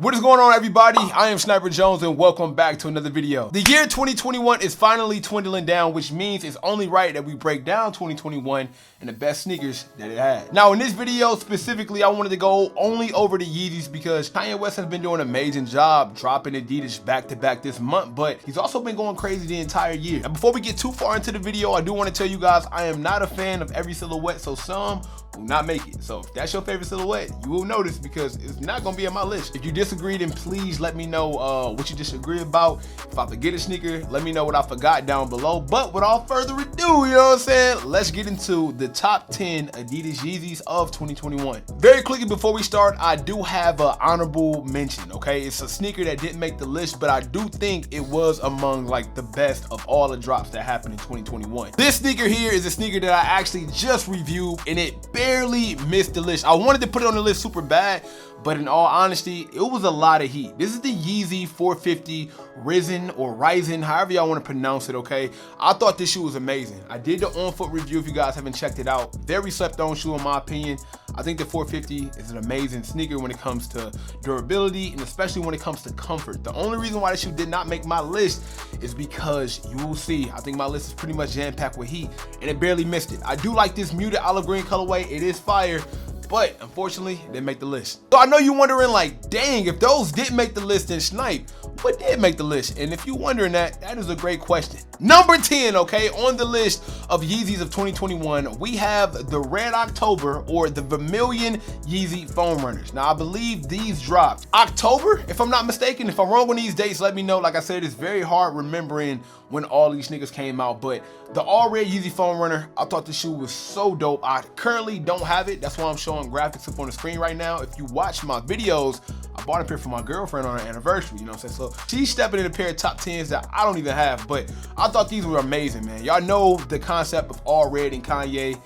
What is going on, everybody? I am Sniper Jones and welcome back to another video. The year 2021 is finally dwindling down, which means it's only right that we break down 2021 and the best sneakers that it had. Now in this video specifically, I wanted to go only over the Yeezys because Kanye West has been doing an amazing job dropping Adidas back to back this month, but he's also been going crazy the entire year. And before we get too far into the video, I do want to tell you guys I am not a fan of every silhouette, so some will not make it. So if that's your favorite silhouette, you will notice because it's not gonna be on my list. If you disagree, then please let me know what you disagree about. If I forget a sneaker, let me know what I forgot down below. But without further ado, you know what I'm saying? Let's get into the top 10 Adidas Yeezys of 2021. Very quickly before we start, I do have an honorable mention, okay? It's a sneaker that didn't make the list, but I do think it was among like the best of all the drops that happened in 2021. This sneaker here is a sneaker that I actually just reviewed and it barely missed the list. I wanted to put it on the list super bad, but in all honesty, it was a lot of heat. This is the Yeezy 450 Risen or Rising, however y'all want to pronounce it, okay? I thought this shoe was amazing. I did the on-foot review if you guys haven't checked it out. Very slept-on shoe in my opinion. I think the 450 is an amazing sneaker when it comes to durability and especially when it comes to comfort. The only reason why this shoe did not make my list is because you will see, I think my list is pretty much jam-packed with heat and it barely missed it. I do like this muted olive green colorway. It is fire, but unfortunately, it didn't make the list. So I know you're wondering like, dang, if those didn't make the list, then Snipe, what did make the list? And if you're wondering that, that is a great question. Number 10, okay, on the list of Yeezys of 2021, we have the Red October or the Vermillion Yeezy Foam Runners. Now, I believe these dropped October, if I'm not mistaken. If I'm wrong on these dates, let me know. Like I said, it's very hard remembering when all these niggas came out, but the all red Yeezy Foam Runner, I thought the shoe was so dope. I currently don't have it. That's why I'm showing graphics up on the screen right now. If you watch my videos, I bought a pair for my girlfriend on her anniversary, you know what I'm saying? So she's stepping in a pair of top 10s that I don't even have, but I thought these were amazing, man. Y'all know the concept of all red and Kanye.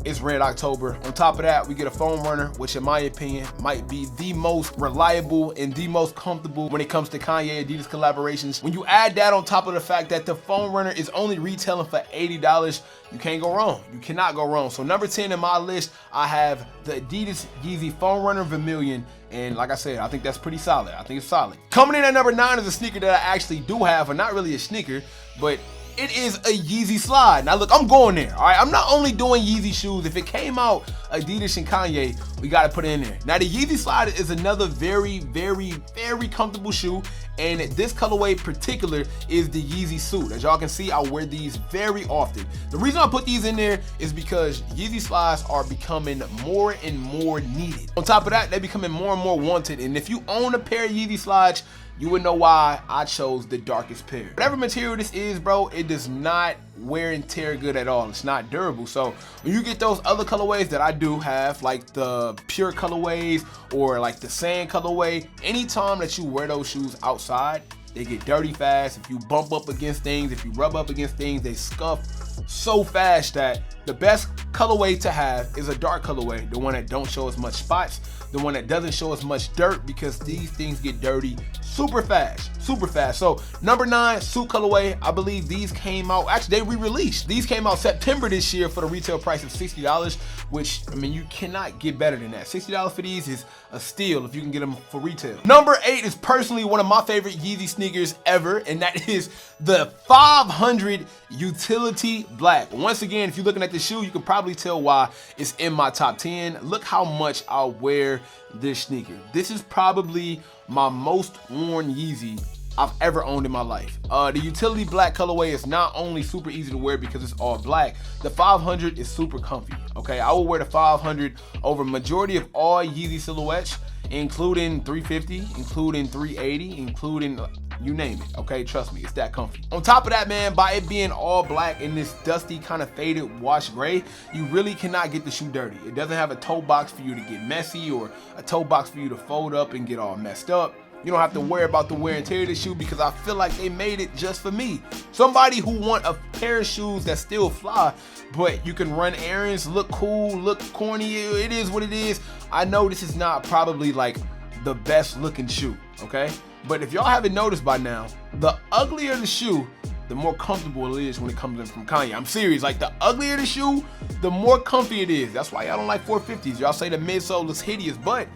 It's Red October. On top of that, we get a foam runner, which in my opinion might be the most reliable and the most comfortable when it comes to Kanye Adidas collaborations. When you add that on top of the fact that the foam runner is only retailing for $80, you can't go wrong. You cannot go wrong. So number 10 in my list, I have the Adidas Yeezy Foam Runner Vermillion. And like I said, I think that's pretty solid. I think it's solid. Coming in at number 9 is a sneaker that I actually do have, or not really a sneaker, but it is a Yeezy slide. Now look, I'm going there, all right? I'm not only doing Yeezy shoes. If it came out Adidas and Kanye, we gotta put it in there. Now the Yeezy slide is another very, very, very comfortable shoe. And this colorway in particular is the Yeezy suit. As y'all can see, I wear these very often. The reason I put these in there is because Yeezy slides are becoming more and more needed. On top of that, they're becoming more and more wanted. And if you own a pair of Yeezy slides, you would know why I chose the darkest pair. Whatever material this is, bro, it does not wear and tear good at all. It's not durable. So when you get those other colorways that I do have, like the pure colorways or like the sand colorway, anytime that you wear those shoes outside, they get dirty fast. If you bump up against things, if you rub up against things, they scuff so fast that the best colorway to have is a dark colorway, the one that don't show as much spots, the one that doesn't show as much dirt, because these things get dirty super fast, super fast. So number 9, suit colorway. I believe these came out, actually they re-released. These came out September this year for the retail price of $60, which, I mean, you cannot get better than that. $60 for these is a steal if you can get them for retail. Number 8 is personally one of my favorite Yeezy sneakers ever, and that is the 500 Utility Black. Once again, if you're looking at the shoe, you can probably tell why it's in my top 10. Look how much I wear this sneaker. This is probably my most worn Yeezy I've ever owned in my life. The Utility Black colorway is not only super easy to wear because it's all black, the 500 is super comfy, okay? I will wear the 500 over majority of all Yeezy silhouettes, including 350, including 380, including you name it, okay? Trust me, it's that comfy. On top of that, man, by it being all black in this dusty kind of faded wash gray, you really cannot get the shoe dirty. It doesn't have a toe box for you to get messy or a toe box for you to fold up and get all messed up. You don't have to worry about the wear and tear of the shoe because I feel like they made it just for me. Somebody who want a pair of shoes that still fly, but you can run errands, look cool, look corny, it is what it is. I know this is not probably like the best looking shoe, okay? But if y'all haven't noticed by now, the uglier the shoe, the more comfortable it is when it comes in from Kanye. I'm serious, like the uglier the shoe, the more comfy it is. That's why y'all don't like 450s. Y'all say the midsole looks hideous, but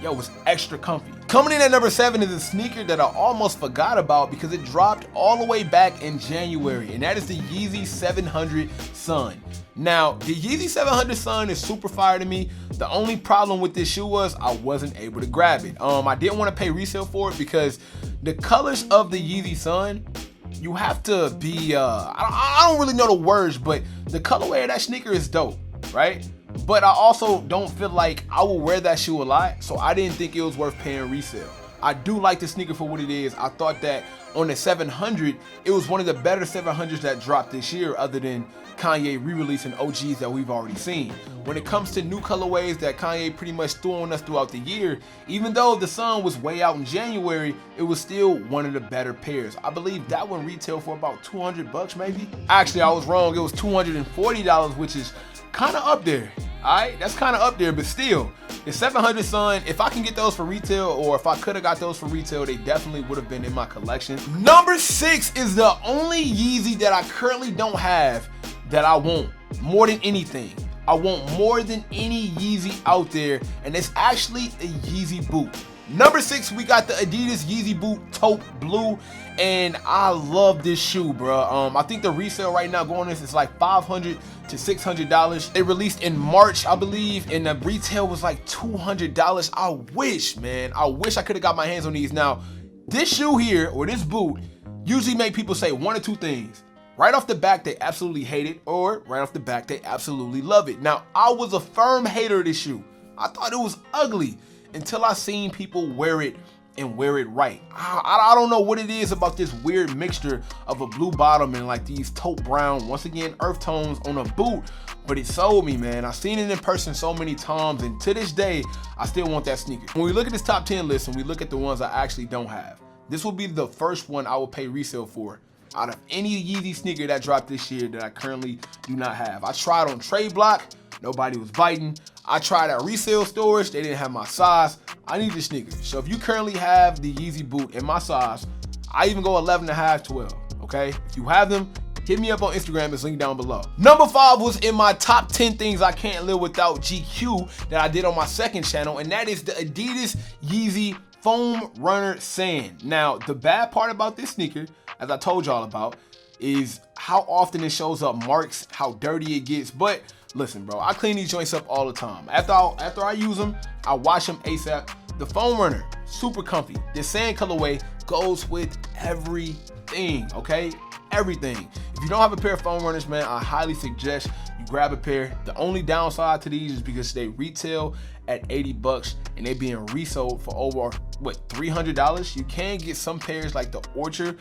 yo, it's extra comfy. Coming in at number 7 is a sneaker that I almost forgot about because it dropped all the way back in January, and that is the Yeezy 700 Sun. Now, the Yeezy 700 Sun is super fire to me. The only problem with this shoe was I wasn't able to grab it. I didn't want to pay resale for it because the colors of the Yeezy Sun, you have to be, I don't really know the words, but the colorway of that sneaker is dope, right? But I also don't feel like I will wear that shoe a lot, so I didn't think it was worth paying resale. I do like the sneaker for what it is. I thought that on the 700, it was one of the better 700s that dropped this year other than Kanye re-releasing OGs that we've already seen. When it comes to new colorways that Kanye pretty much threw on us throughout the year, even though the Sun was way out in January, it was still one of the better pairs. I believe that one retailed for about 200 bucks maybe. Actually, I was wrong. It was $240, which is kind of up there. All right, that's kind of up there, but still, the 700 Sun, if I can get those for retail, or if I could have got those for retail, they definitely would have been in my collection. Number 6 is the only Yeezy that I currently don't have that I want more than anything. I want more than any Yeezy out there, and it's actually a Yeezy boot. Number 6, we got the Adidas Yeezy boot taupe blue, and I love this shoe, bro. I think the resale right now going this is like $500 to $600. It released in March, I believe, and the retail was like $200. I wish, man, I wish I could have got my hands on these. Now, this shoe here, or this boot, usually make people say one or two things. Right off the back, they absolutely hate it, or right off the back, they absolutely love it. Now, I was a firm hater of this shoe. I thought it was ugly until I seen people wear it and wear it right. I don't know what it is about this weird mixture of a blue bottom and like these taupe brown, once again, earth tones on a boot, but it sold me, man. I've seen it in person so many times, and to this day, I still want that sneaker. When we look at this top 10 list and we look at the ones I actually don't have, this will be the first one I will pay resale for out of any Yeezy sneaker that dropped this year that I currently do not have. I tried on Trade Block, nobody was biting. I tried at resale stores, they didn't have my size. I need the sneaker. So if you currently have the Yeezy boot in my size, I even go 11.5, 12, okay? If you have them, hit me up on Instagram, it's linked down below. Number 5 was in my top 10 things I can't live without GQ that I did on my second channel, and that is the Adidas Yeezy Foam Runner Sand. Now, the bad part about this sneaker, as I told y'all about, is how often it shows up marks, how dirty it gets. But listen, bro, I clean these joints up all the time. After I use them, I wash them ASAP. The Foam Runner, super comfy. This sand colorway goes with everything, okay? Everything. If you don't have a pair of Foam Runners, man, I highly suggest you grab a pair. The only downside to these is because they retail at 80 bucks and they being resold for over, what, $300? You can get some pairs like the Orchard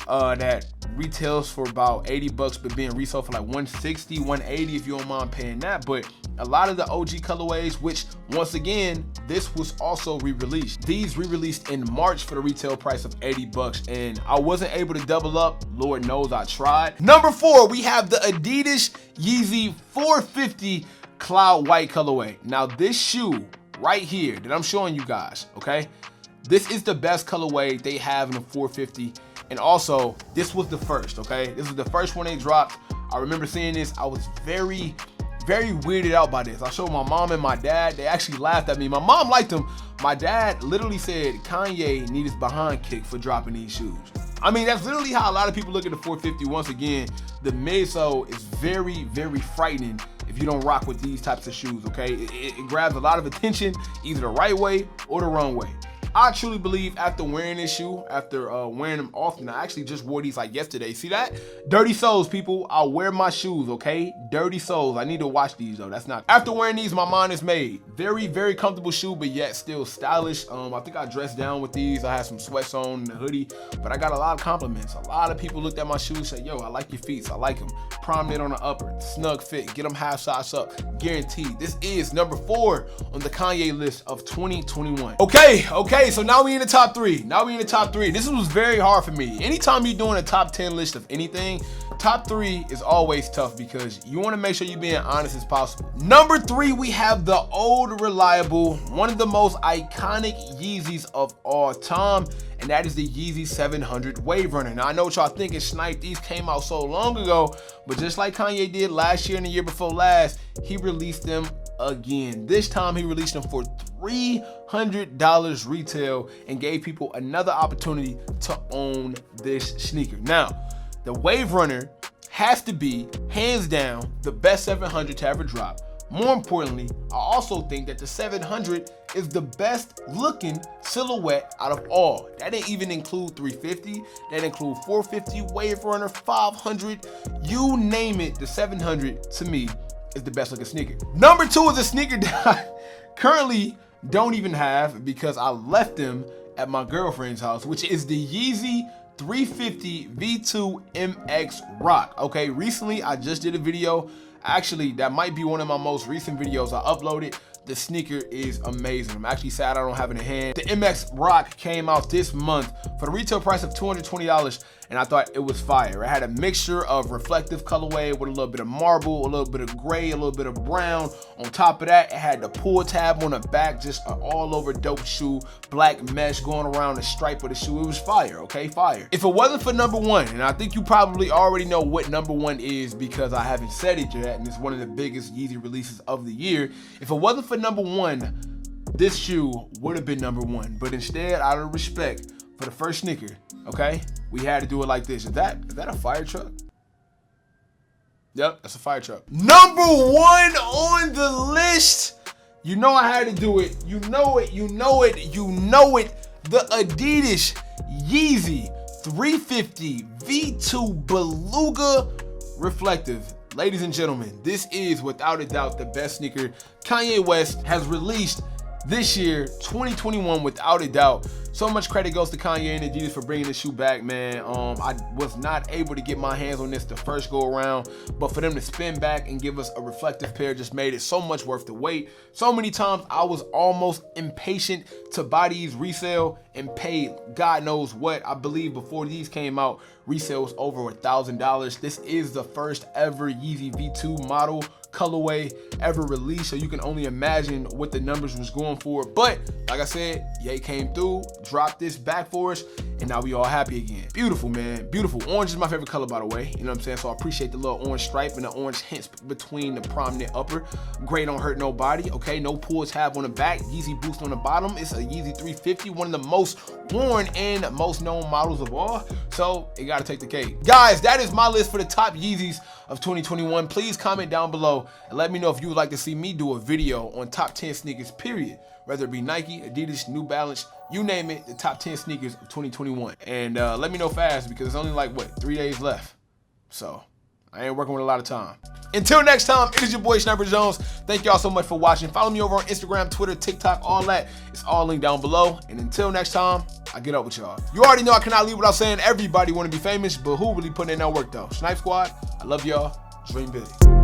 that retails for about 80 bucks but being resold for like 160, 180 if you don't mind paying that. But a lot of the OG colorways, which once again, this was also re-released. These re-released in March for the retail price of 80 bucks, and I wasn't able to double up. Lord knows I tried. Number 4, we have the Adidas Yeezy 450 Cloud White colorway. Now this shoe right here that I'm showing you guys, okay? This is the best colorway they have in the 450. And also, this was the first, okay? This was the first one they dropped. I remember seeing this. I was very, very weirded out by this. I showed my mom and my dad. They actually laughed at me. My mom liked them. My dad literally said Kanye needs his behind kick for dropping these shoes. I mean, that's literally how a lot of people look at the 450. Once again, the midsole is very, very frightening if you don't rock with these types of shoes, okay? It grabs a lot of attention, either the right way or the wrong way. I truly believe after wearing this shoe, after wearing them often, I actually just wore these like yesterday. See that? Dirty soles, people. I wear my shoes, okay? Dirty soles. I need to wash these though. That's not. After wearing these, my mind is made. Very, very comfortable shoe, but yet still stylish. I think I dressed down with these. I had some sweats on and a hoodie, but I got a lot of compliments. A lot of people looked at my shoes, said, yo, I like your feet. I like them. Prominent on the upper, snug fit, get them half size up, guaranteed. This is number 4 on the Kanye list of 2021. Okay, so now we in the top 3. This was very hard for me. Anytime you're doing a top 10 list of anything, top 3 is always tough because you want to make sure you're being honest as possible. Number 3, we have the old reliable, one of the most iconic Yeezys of all time, and that is the Yeezy 700 Wave Runner. Now I know what y'all thinking, Snipe, these came out so long ago, but just like Kanye did last year and the year before last, he released them again. This time he released them for $300 retail and gave people another opportunity to own this sneaker. Now, the Wave Runner has to be, hands down, the best 700 to ever drop. More importantly, I also think that the 700 is the best looking silhouette out of all. That didn't even include 350, that include 450, Wave Runner, 500, you name it, the 700 to me is the best looking sneaker. Number 2 is a sneaker that I currently don't even have because I left them at my girlfriend's house, which is the Yeezy 350 V2 MX Rock. Okay, recently I just did a video. Actually, that might be one of my most recent videos I uploaded. The sneaker is amazing. I'm actually sad I don't have it in hand. The MX Rock came out this month for the retail price of $220, and I thought it was fire. It had a mixture of reflective colorway with a little bit of marble, a little bit of gray, a little bit of brown. On top of that, it had the pull tab on the back, just an all over dope shoe, black mesh going around the stripe of the shoe. It was fire, okay, fire. If it wasn't for number 1, and I think you probably already know what number 1 is because I haven't said it yet, and it's one of the biggest Yeezy releases of the year. If it wasn't for number 1, this shoe would have been number 1. But instead, out of respect for the first sneaker, okay, we had to do it like this. Is that a fire truck? Yep, that's a fire truck. Number 1 on the list. You know I had to do it. You know it, you know it, you know it. The Adidas Yeezy 350 V2 Beluga Reflective. Ladies and gentlemen, this is without a doubt the best sneaker Kanye West has released this year, 2021, without a doubt. So much credit goes to Kanye and Adidas for bringing the shoe back, man. I was not able to get my hands on this the first go around, but for them to spin back and give us a reflective pair just made it so much worth the wait. So many times I was almost impatient to buy these resale and pay God knows what. I believe before these came out, resale was over $1,000. This is the first ever Yeezy V2 model colorway ever released, so you can only imagine what the numbers was going for. But like I said, Ye came through, dropped this back for us, and now we all happy again. Beautiful, man, beautiful. Orange is my favorite color, by the way, you know what I'm saying? So I appreciate the little orange stripe and the orange hints between the prominent upper. Gray don't hurt nobody, okay? No pull tab on the back, Yeezy boost on the bottom. It's a Yeezy 350, one of the most worn and most known models of all, so it gotta take the cake. Guys, that is my list for the top Yeezys of 2021. Please comment down below and let me know if you would like to see me do a video on top 10 sneakers, period. Whether it be Nike, Adidas, New Balance, you name it, the top 10 sneakers of 2021. And let me know fast because it's only like, what, 3 days left. So I ain't working with a lot of time. Until next time, it is your boy Sniper Jones. Thank y'all so much for watching. Follow me over on Instagram, Twitter, TikTok, all that. It's all linked down below. And until next time, I get up with y'all. You already know I cannot leave without saying everybody want to be famous, but who really putting in that work though? Snipe Squad, I love y'all. Dream big.